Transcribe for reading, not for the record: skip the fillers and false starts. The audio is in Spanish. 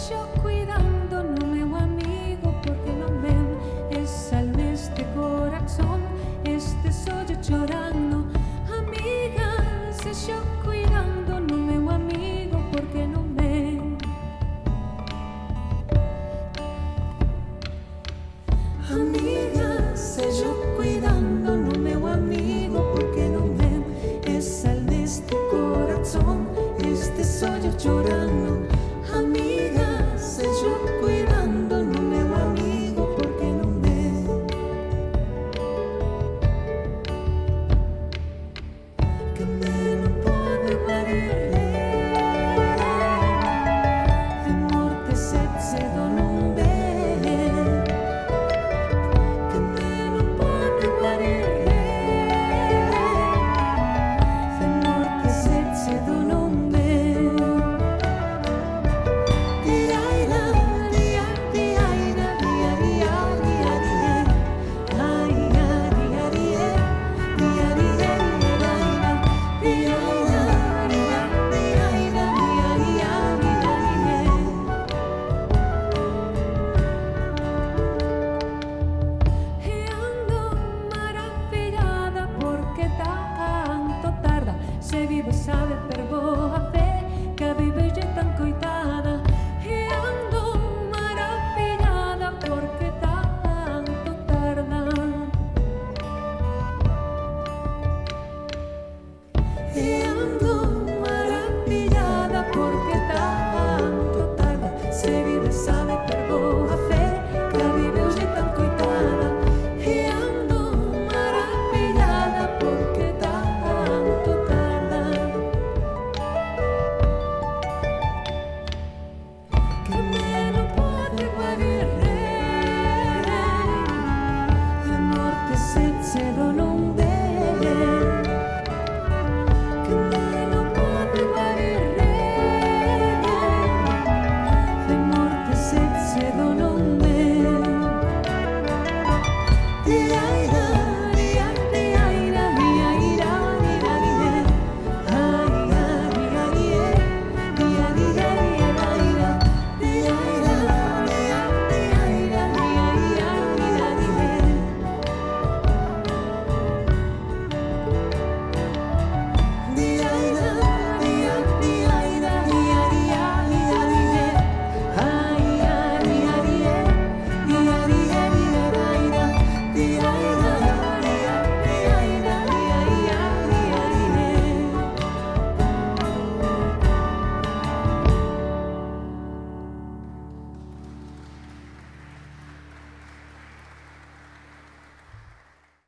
yo cuidando no meu amigo porque non ven esa neste corazón este sollo chorando. Amiga, se yo cuidando no meu amigo porque non ven. Amiga, se yo cuidando no meu amigo porque non ven esa neste corazón este sollo chorando. Amiga, se yo cuidando no meu amigo porque non ven. Que me non pode guarire de morte se do non ven. Que me non pode guarire de morte se do non ven. Diaira, dia, diaira, dia, dia, dia, dia. Ai, ai, dia, dia, dia, dia, dia, dia. Diaira, dia, diaira, dia, dia, dia, dia. E ando maravillada porque tanto tarda. Se vive sabe per boa fe que vive lle tan coitada. E ando maravillada porque tanto tarda. E ando maravillada porque tanto tarda. Se vive sabe